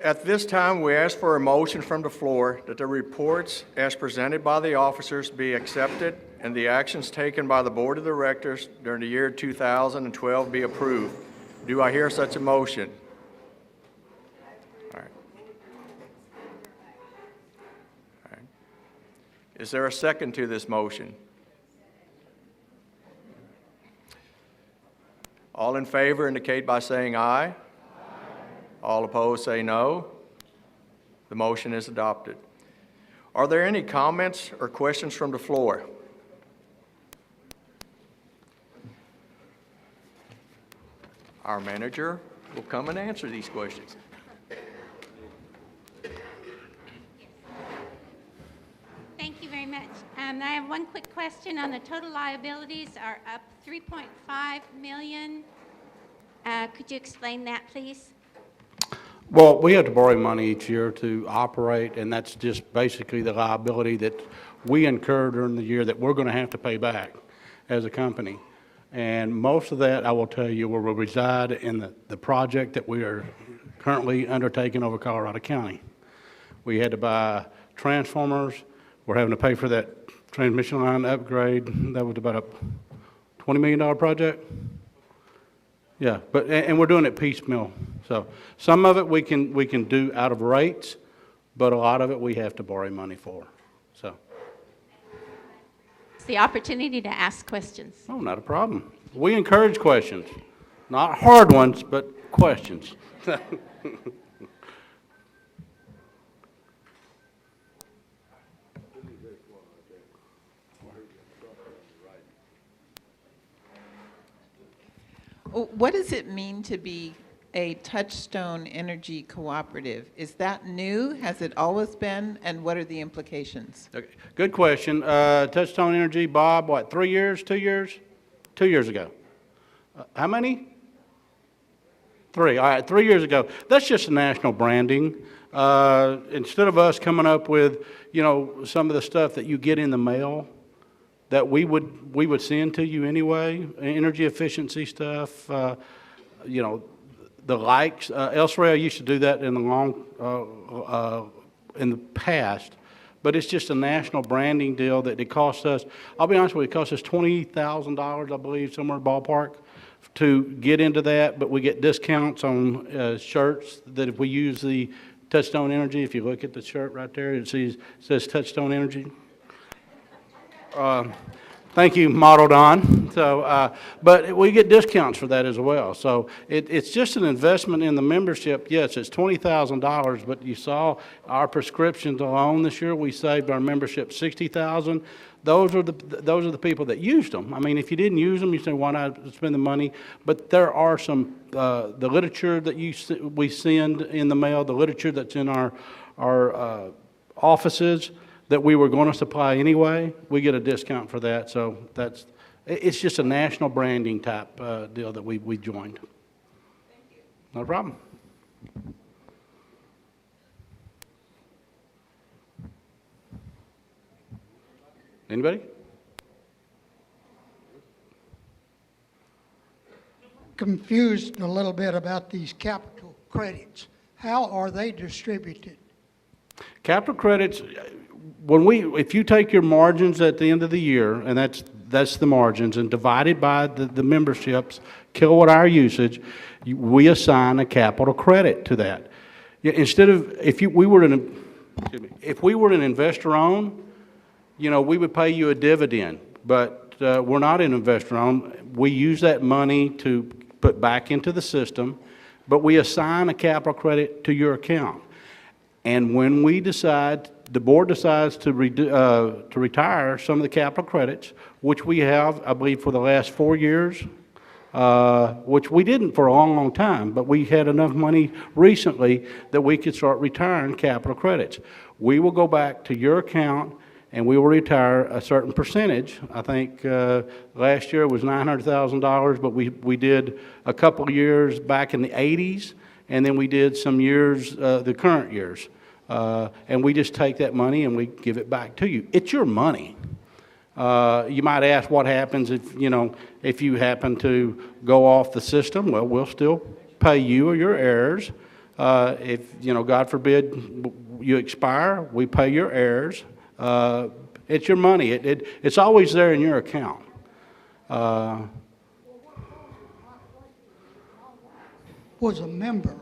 At this time, we ask for a motion from the floor that the reports as presented by the officers be accepted and the actions taken by the Board of Directors during the year 2012 be approved. Do I hear such a motion? All right. All right. Is there a second to this motion? All in favor indicate by saying aye. All opposed say no. The motion is adopted. Are there any comments or questions from the floor? Our manager will come and answer these questions. Thank you very much. I have one quick question on the total liabilities are up 3.5 million. Could you explain that, please? Well, we have to borrow money each year to operate, and that's just basically the liability that we incur during the year that we're going to have to pay back as a company. And most of that, I will tell you, will reside in the project that we are currently undertaking over Colorado County. We had to buy transformers. We're having to pay for that transmission line upgrade. That was about a $20 million project. Yeah, and we're doing it piecemeal. So some of it we can do out of rates, but a lot of it we have to borrow money for. So It's the opportunity to ask questions. oh, not a problem. We encourage questions, not hard ones, but questions. What does it mean to be a Touchstone Energy Cooperative? Is that new? Has it always been? And what are the implications? Okay. Good question. Touchstone Energy, Bob, what, 3 years, 2 years? 2 years ago. How many? 3. All right, 3 years ago. That's just national branding. Instead of us coming up with, some of the stuff that you get in the mail, that we would send to you anyway, energy efficiency stuff, the likes. Elsewhere, I used to do that in the past, but it's just a national branding deal that it costs us. I'll be honest with you, it costs us $20,000, I believe, somewhere ballpark, to get into that. But we get discounts on shirts that if we use the Touchstone Energy. If you look at the shirt right there, it says Touchstone Energy. Thank you, modeled on. So, but we get discounts for that as well. So it's just an investment in the membership. Yes, it's $20,000, but you saw our prescriptions alone this year. We saved our membership $60,000. Those are the people that used them. I mean, if you didn't use them, you say, why not spend the money? But there are some the literature that we send in the mail, the literature that's in our offices, that we were going to supply anyway, we get a discount for that. So it's just a national branding type deal that we joined. Thank you. No problem. Anybody? Confused a little bit about these capital credits. How are they distributed? Capital credits, if you take your margins at the end of the year, and that's the margins, and divide it by the memberships, kilowatt hour usage, we assign a capital credit to that. Instead of, if we were an investor owned, we would pay you a dividend, but we're not an investor owned. We use that money to put back into the system, but we assign a capital credit to your account. And when the board decides to retire some of the capital credits, which we have, I believe, for the last 4 years, which we didn't for a long, long time, but we had enough money recently that we could start retiring capital credits. We will go back to your account and we will retire a certain percentage. I think last year it was $900,000, but we did a couple of years back in the 80s, and then we did some years, the current years. And we just take that money and we give it back to you. It's your money. You might ask what happens if you happen to go off the system. Well, we'll still pay you or your heirs If, God forbid, you expire, we pay your heirs. It's your money. It's always there in your account. Was a member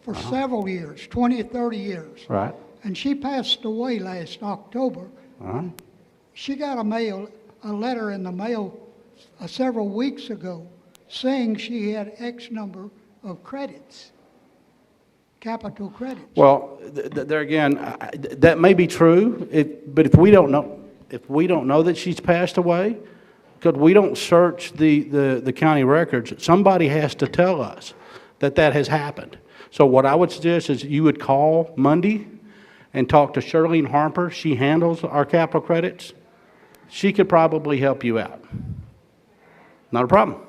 for several years, 20 or 30 years. Right. And she passed away last October. She got a letter in the mail several weeks ago saying she had X number of credits, capital credits. Well, there again, that may be true, but if we don't know that she's passed away, because we don't search the county records, somebody has to tell us that has happened. So what I would suggest is you would call Monday and talk to Shirlene Harper. She handles our capital credits. She could probably help you out. Not a problem.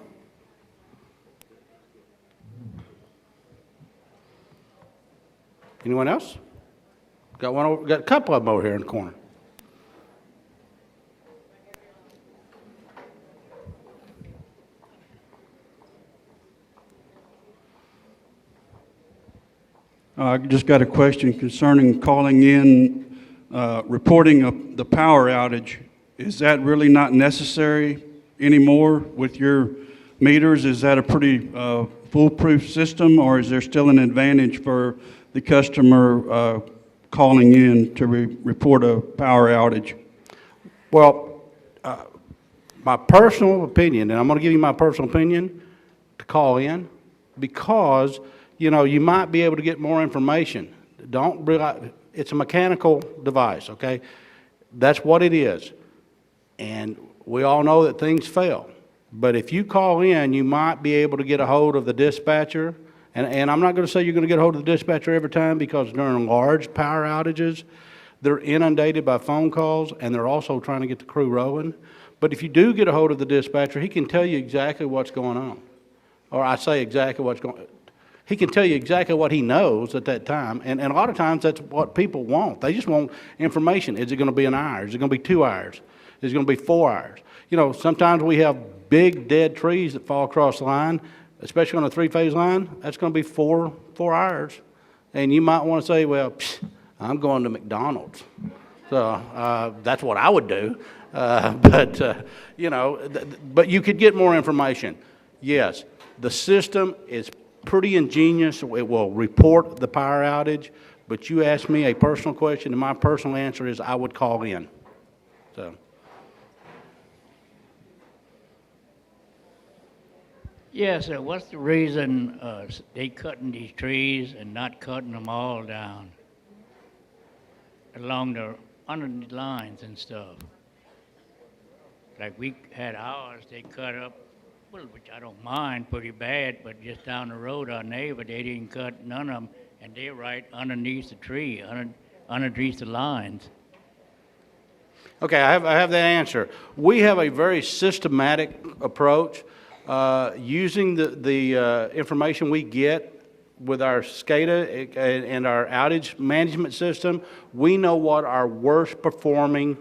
Anyone else? Got a couple of them over here in the corner. I just got a question concerning calling in, reporting of the power outage. Is that really not necessary anymore with your meters? Is that a pretty foolproof system, or is there still an advantage for the customer calling in to report a power outage? Well, my personal opinion, and I'm going to give you my personal opinion, to call in, because you might be able to get more information. Don't realize it's a mechanical device, okay? That's what it is. And we all know that things fail. But if you call in, you might be able to get a hold of the dispatcher. And I'm not going to say you're going to get a hold of the dispatcher every time, because during large power outages, they're inundated by phone calls, and they're also trying to get the crew rolling. But if you do get a hold of the dispatcher, he can tell you exactly what's going on. Or I say exactly what's going on. He can tell you exactly what he knows at that time. And a lot of times that's what people want. They just want information. Is it going to be an hour? Is it going to be 2 hours? Is it going to be 4 hours? Sometimes we have big dead trees that fall across the line, especially on a three-phase line. That's going to be four hours. And you might want to say, well, I'm going to McDonald's. So that's what I would do. But you could get more information. Yes, the system is pretty ingenious. It will report the power outage, but you asked me a personal question, and my personal answer is I would call in. So. Yes, sir. What's the reason they cutting these trees and not cutting them all down along under the lines and stuff? Like we had ours, they cut up, well, which I don't mind pretty bad, but just down the road, our neighbor, they didn't cut none of them, and they're right underneath the tree, underneath the lines. Okay, I have that answer. We have a very systematic approach. Using the information we get with our SCADA and our outage management system, we know what our worst performing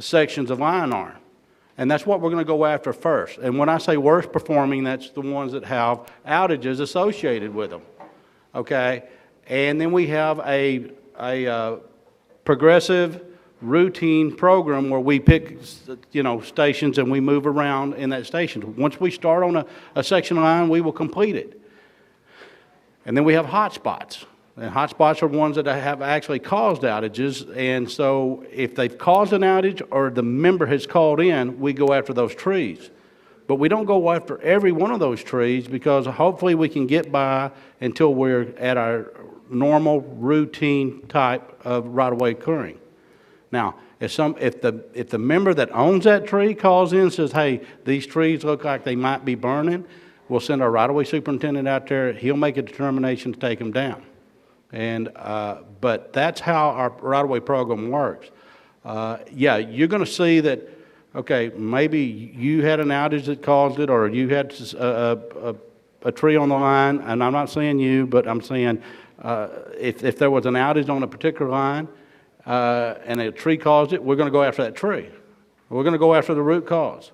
sections of line are. And that's what we're going to go after first. And when I say worst performing, that's the ones that have outages associated with them. Okay? And then we have a progressive routine program where we pick, stations and we move around in that station. Once we start on a section line, we will complete it. And then we have hotspots. And hotspots are ones that have actually caused outages. And so if they've caused an outage or the member has called in, we go after those trees. But we don't go after every one of those trees, because hopefully we can get by until we're at our normal routine type of right-of-way clearing. Now, if the member that owns that tree calls in and says, hey, these trees look like they might be burning, we'll send our right-of-way superintendent out there. He'll make a determination to take them down. And but that's how our right-of-way program works. Yeah, you're going to see that, okay, maybe you had an outage that caused it, or you had a tree on the line, and I'm not saying you, but I'm saying if there was an outage on a particular line, and a tree caused it, we're going to go after that tree. We're going to go after the root cause.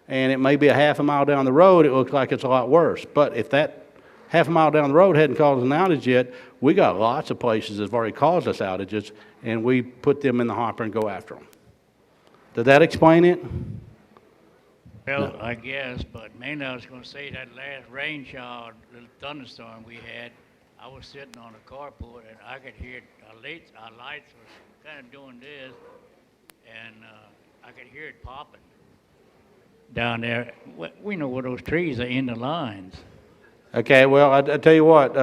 And it may be a half a mile down the road, it looks like it's a lot worse. But if that half a mile down the road hadn't caused an outage yet. We got lots of places that have already caused us outages, and we put them in the hopper and go after them. Did that explain it? Well, I guess, but mainly I was gonna say that last rain shower, little thunderstorm we had, I was sitting on the carport and I could hear our lights was kind of doing this, and I could hear it popping down there. We know where those trees are in the lines. Okay, well, I tell you what,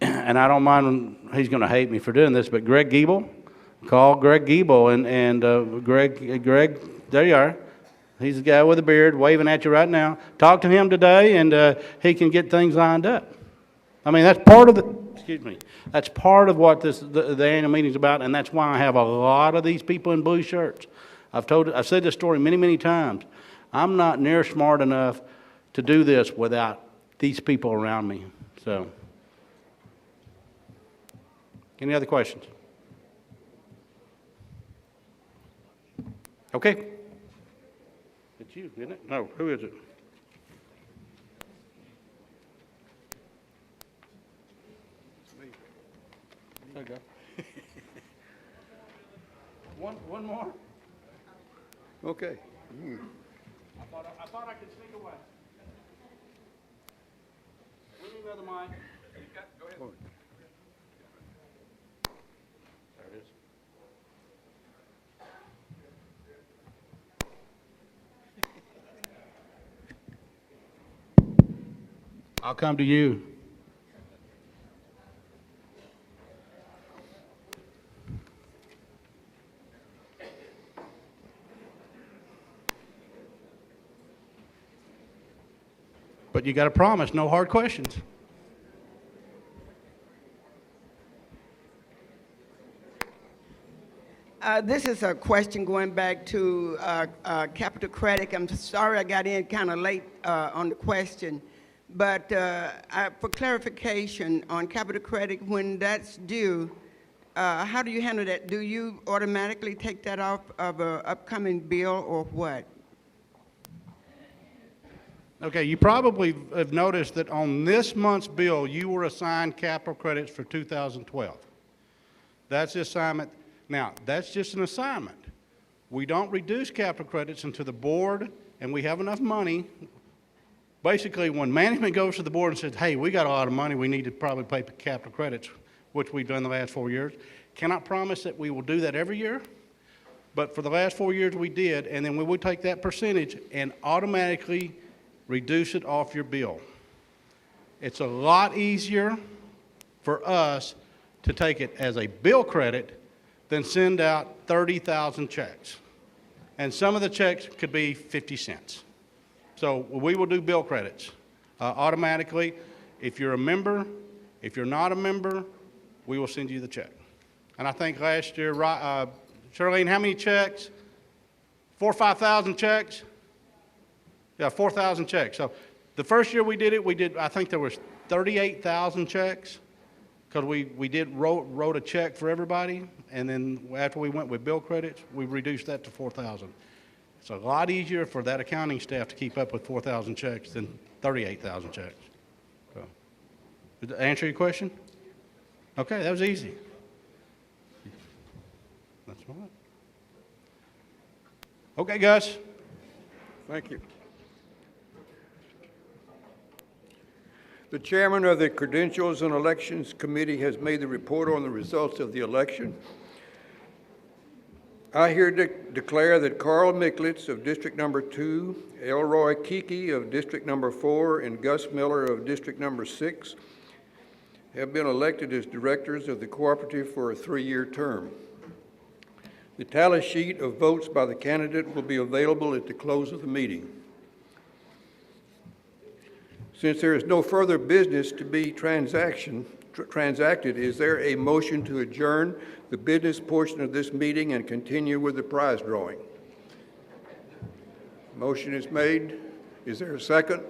and I don't mind, he's going to hate me for doing this, but Greg Giebel, call Greg Giebel, and Greg, there you are. He's the guy with the beard waving at you right now. Talk to him today, and he can get things lined up. I mean, that's part of that's part of what the annual meeting's about, and that's why I have a lot of these people in blue shirts. I've said this story many, many times. I'm not near smart enough to do this without these people around me. So, any other questions? Okay. It's you, isn't it? No, who is it? There you go. One more. Okay. I thought I could sneak away. We need another mic. Go ahead. There it is. I'll come to you. But you got to promise no hard questions. This is a question going back to Capital Credit. I'm sorry I got in kind of late on the question, but for clarification on Capital Credit, when that's due, how do you handle that? Do you automatically take that off of an upcoming bill or what? Okay, you probably have noticed that on this month's bill, you were assigned capital credits for 2012. That's the assignment. Now, that's just an assignment. We don't reduce capital credits until the board, and we have enough money. Basically, when management goes to the board and says, hey, we got a lot of money, we need to probably pay capital credits, which we've done the last 4 years. Cannot promise that we will do that every year, but for the last 4 years we did, and then we would take that percentage and automatically reduce it off your bill. It's a lot easier for us to take it as a bill credit than send out 30,000 checks. And some of the checks could be 50 cents. So we will do bill credits automatically. If you're a member, if you're not a member, we will send you the check. And I think last year, Charlene, how many checks? 4,000 or 5,000 checks? Yeah, 4,000 checks. So the first year we did it, I think there was 38,000 checks because we wrote a check for everybody, and then after we went with bill credits, we reduced that to 4,000. It's a lot easier for that accounting staff to keep up with 4,000 checks than 38,000 checks. So, did that answer your question? Okay, that was easy. That's all right. Okay, Gus. Thank you. The chairman of the Credentials and Elections Committee has made the report on the results of the election. I hereby declare that Carl Micklitz of District Number 2, Elroy Kiki of District Number 4, and Gus Miller of District Number 6 have been elected as directors of the cooperative for a 3-year term. The tally sheet of votes by the candidate will be available at the close of the meeting. Since there is no further business to be transacted, is there a motion to adjourn the business portion of this meeting and continue with the prize drawing? Motion is made. Is there a second?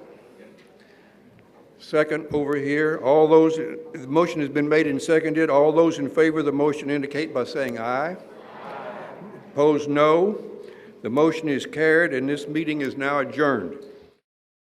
Second over here. The motion has been made and seconded. All those in favor of the motion indicate by saying aye. Opposed, no. The motion is carried, and this meeting is now adjourned.